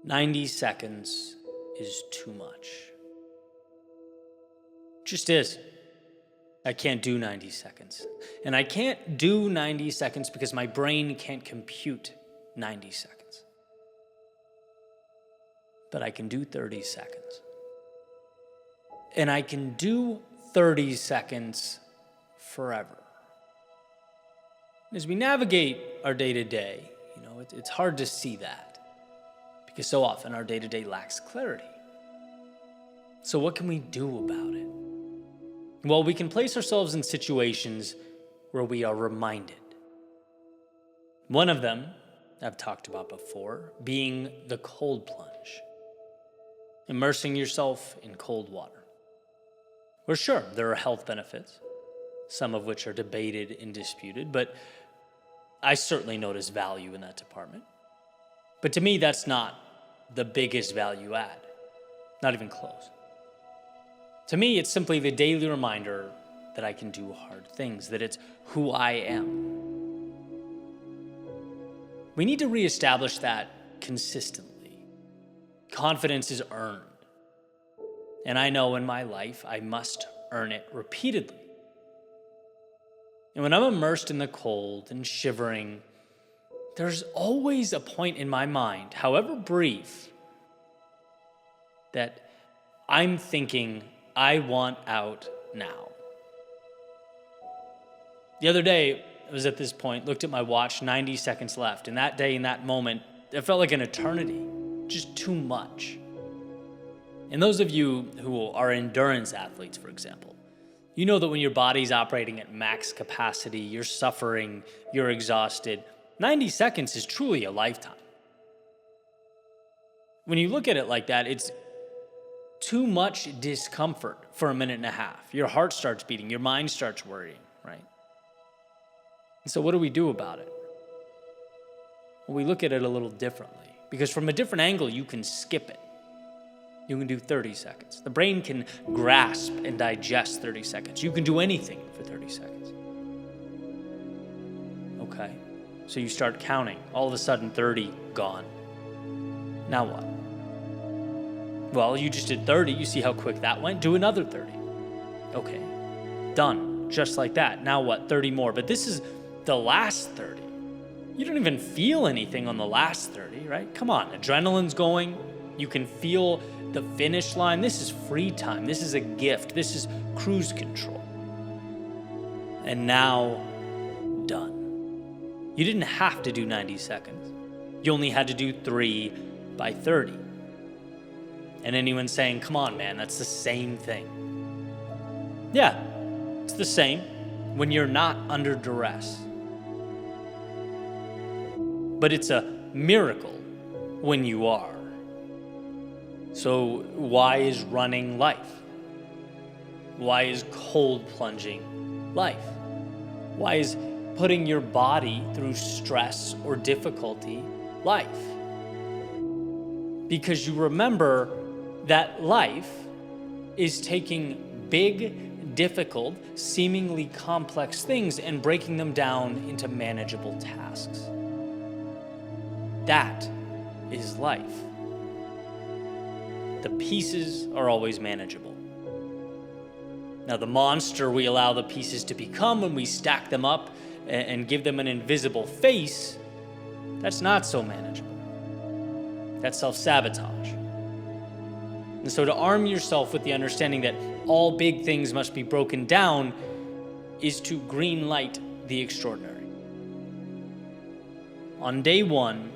90 seconds is too much. Just is. I can't do 90 seconds. And I can't do 90 seconds because my brain can't compute 90 seconds. But I can do 30 seconds. And I can do 30 seconds forever. As we navigate our day-to-day, it's hard to see that because so often our day-to-day lacks clarity. So what can we do about it? Well, we can place ourselves in situations where we are reminded. One of them I've talked about before, being the cold plunge. Immersing yourself in cold water. Well, sure, there are health benefits, some of which are debated and disputed, but I certainly notice value in that department. But to me, that's not the biggest value add, not even close. To me, it's simply the daily reminder that I can do hard things, that it's who I am. We need to reestablish that consistently. Confidence is earned. And I know in my life, I must earn it repeatedly. And when I'm immersed in the cold and shivering, there's always a point in my mind, however brief, that I'm thinking, I want out now. The other day, I was at this point, looked at my watch, 90 seconds left. And that day, in that moment, it felt like an eternity, just too much. And those of you who are endurance athletes, for example, you know that when your body's operating at max capacity, you're suffering, you're exhausted, 90 seconds is truly a lifetime. When you look at it like that, it's too much discomfort for a minute and a half. Your heart starts beating, your mind starts worrying, right? And so what do we do about it? Well, we look at it a little differently, because from a different angle, you can skip it. You can do 30 seconds. The brain can grasp and digest 30 seconds. You can do anything for 30 seconds. Okay, so you start counting. All of a sudden, 30 gone. Now what? Well, you just did 30. You see how quick that went? Do another 30. Okay, done. Just like that. Now what? 30 more. But this is the last 30. You don't even feel anything on the last 30, right? Come on, adrenaline's going. You can feel the finish line. This is free time. This is a gift. This is cruise control. And now, done. You didn't have to do 90 seconds. You only had to do 3 by 30. And anyone saying, come on, man, that's the same thing. Yeah, it's the same when you're not under duress. But it's a miracle when you are. So why is running life? Why is cold plunging life? Why is putting your body through stress or difficulty life? Because you remember that life is taking big, difficult, seemingly complex things and breaking them down into manageable tasks. That is life. The pieces are always manageable. Now, the monster we allow the pieces to become when we stack them up and give them an invisible face, that's not so manageable. That's self-sabotage. And so to arm yourself with the understanding that all big things must be broken down is to green light the extraordinary. On day 1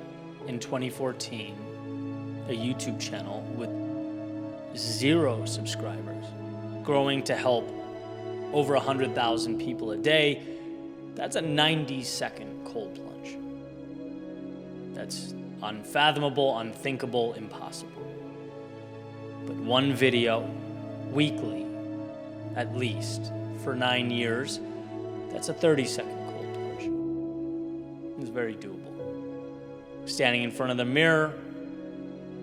in 2014, a YouTube channel with 0 subscribers, growing to help over 100,000 people a day, that's a 90-second cold plunge. That's unfathomable, unthinkable, impossible. But one video, weekly, at least, for 9 years, that's a 30-second cold plunge. It's very doable. Standing in front of the mirror,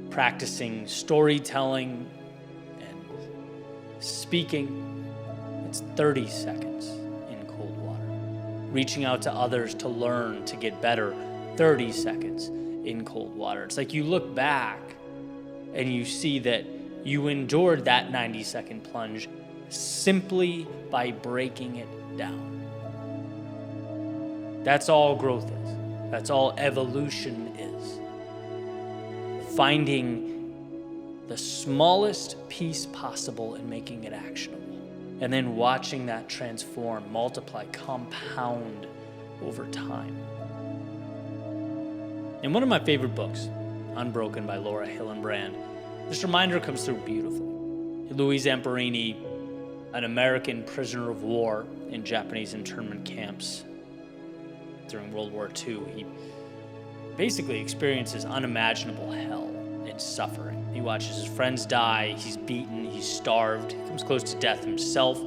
practicing storytelling and speaking, it's 30 seconds in cold water. Reaching out to others to learn, to get better, 30 seconds in cold water. It's like you look back and you see that you endured that 90-second plunge simply by breaking it down. That's all growth is. That's all evolution is. Finding the smallest piece possible and making it actionable. And then watching that transform, multiply, compound over time. In one of my favorite books, Unbroken by Laura Hillenbrand, this reminder comes through beautifully. Louis Zamperini, an American prisoner of war in Japanese internment camps during World War II, he basically experiences unimaginable hell and suffering. He watches his friends die, he's beaten, he's starved, he comes close to death himself.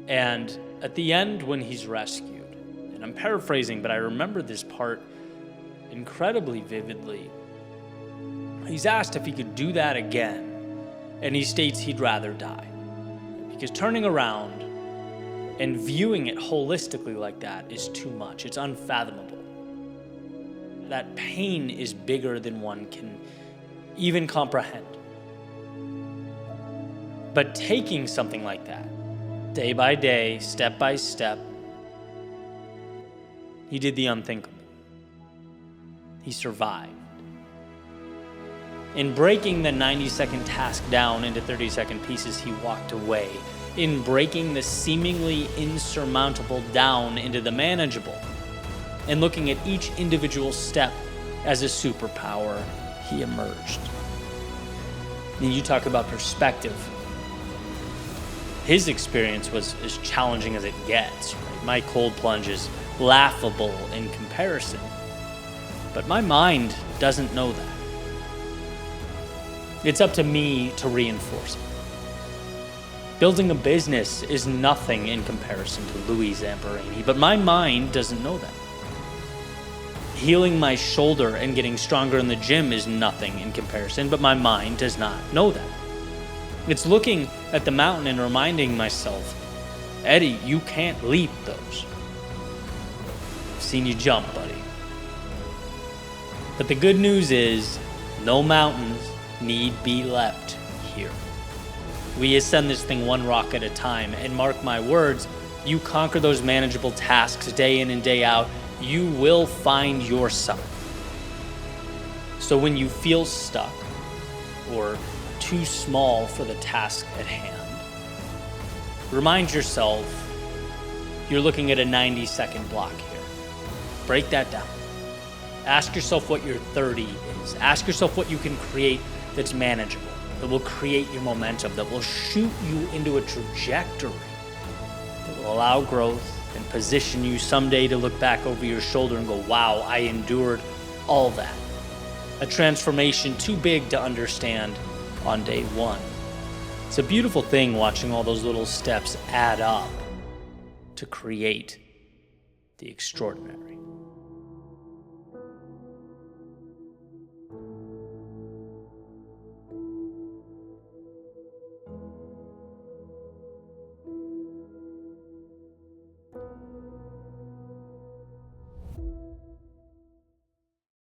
And at the end, when he's rescued, and I'm paraphrasing, but I remember this part incredibly vividly, he's asked if he could do that again, and he states he'd rather die. Because turning around and viewing it holistically like that is too much. It's unfathomable. That pain is bigger than one can even comprehend. But taking something like that, day by day, step by step, he did the unthinkable. He survived. In breaking the 90-second task down into 30-second pieces, he walked away. In breaking the seemingly insurmountable down into the manageable, and looking at each individual step as a superpower, he emerged. And you talk about perspective. His experience was as challenging as it gets. Right? My cold plunge is laughable in comparison, but my mind doesn't know that. It's up to me to reinforce it. Building a business is nothing in comparison to Louis Zamperini, but my mind doesn't know that. Healing my shoulder and getting stronger in the gym is nothing in comparison, but my mind does not know that. It's looking at the mountain and reminding myself, Eddie, you can't leap those. I've seen you jump, buddy. But the good news is, no mountains need be leapt here. We ascend this thing one rock at a time, and mark my words, you conquer those manageable tasks day in and day out, you will find yourself. So when you feel stuck or too small for the task at hand, remind yourself you're looking at a 90-second block here. Break that down. Ask yourself what your 30 is. Ask yourself what you can create that's manageable, that will create your momentum, that will shoot you into a trajectory that will allow growth and position you someday to look back over your shoulder and go, wow, I endured all that. A transformation too big to understand on day one. It's a beautiful thing watching all those little steps add up to create the extraordinary.